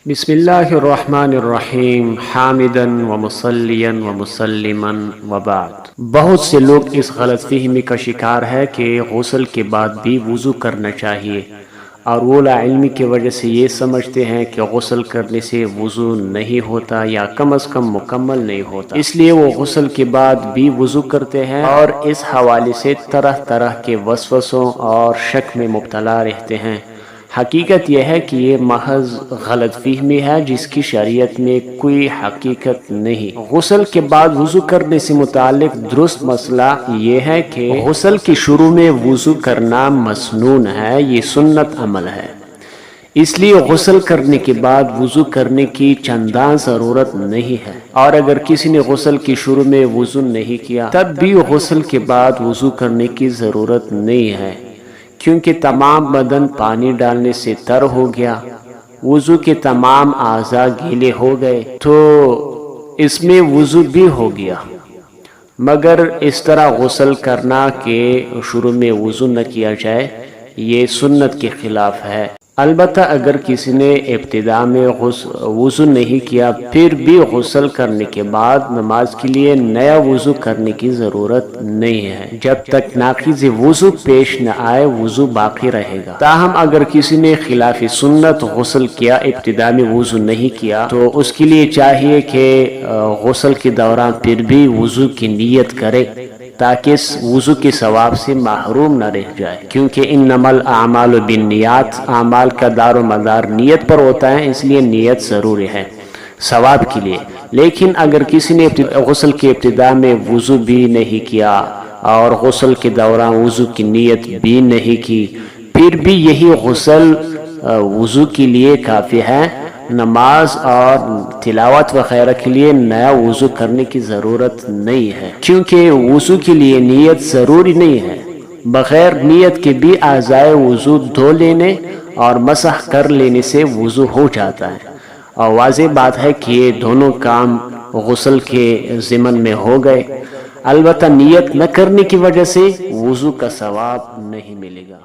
बिस्मिल्लाहिर्रहमानिर्रहीम हामिदन व मुसल्लियन व मुसल्लिमन व बाद। बहुत से लोग इस गलत फहमी का शिकार है कि गुस्ल के बाद भी वज़ू करना चाहिए, और वो लाइल्मी की वजह से ये समझते हैं कि गुस्ल करने से वज़ू नहीं होता या कम अज़ कम मुकम्मल नहीं होता, इसलिए वो गुस्ल के बाद भी वज़ू करते हैं और इस हवाले से तरह तरह के वसवसों और शक में मुब्तला रहते हैं। हकीकत यह है कि ये महज गलत फहमी है जिसकी शरीयत में कोई हकीकत नहीं। गुस्ल के बाद वज़ू करने से मुतालिक दुरुस्त मसला ये है कि गुस्ल के शुरू में वज़ू करना मसनून है, ये सुन्नत अमल है, इसलिए गुस्ल करने के बाद वज़ू करने की चंदा ज़रूरत नहीं है। और अगर किसी ने गुस्ल के शुरू में वज़ू नहीं किया तब भी गुस्ल के बाद वज़ू करने की ज़रूरत नहीं है, क्योंकि तमाम बदन पानी डालने से तर हो गया, वज़ू के तमाम आज़ा गीले हो गए तो इसमें वज़ू भी हो गया। मगर इस तरह गुस्ल करना कि शुरू में वज़ू न किया जाए, ये सुन्नत के खिलाफ है। अलबत्ता अगर किसी ने इब्तिदा में वज़ू नहीं किया फिर भी गुस्ल करने के बाद नमाज के लिए नया वज़ू करने की ज़रूरत नहीं है। जब तक नाक़िज़ वज़ू पेश न आए वज़ू बाकी रहेगा। ताहम अगर किसी ने खिलाफ सुन्नत गुस्ल किया, इब्तिदा में वज़ू नहीं किया, तो उसके लिए चाहिए कि गुस्ल के दौरान फिर भी वज़ू की नीयत करे ताकि इस वज़ू के सवाब से महरूम न रह जाए, क्योंकि इन्नमल आमालु बिन्नियात, आमाल का दारो मदार नीयत पर होता है, इसलिए नीयत ज़रूरी है सवाब के लिए। लेकिन अगर किसी ने गुस्ल के इब्तिदा में वज़ू भी नहीं किया और गुस्ल के दौरान वज़ू की नीयत भी नहीं की, फिर भी यही गुस्ल वज़ू के लिए काफ़ी है, नमाज और तिलावत वगैरह के लिए नया वज़ू करने की ज़रूरत नहीं है, क्योंकि वज़ू के लिए नीयत ज़रूरी नहीं है। बग़ैर नीयत के भी आज़ाए वज़ू धो लेने और मसह कर लेने से वज़ू हो जाता है, और वाज़ेह बात है कि ये दोनों काम गुस्ल के ज़िमन में हो गए। अलबत्ता नीयत न करने की वजह से वज़ू का सवाब नहीं मिलेगा।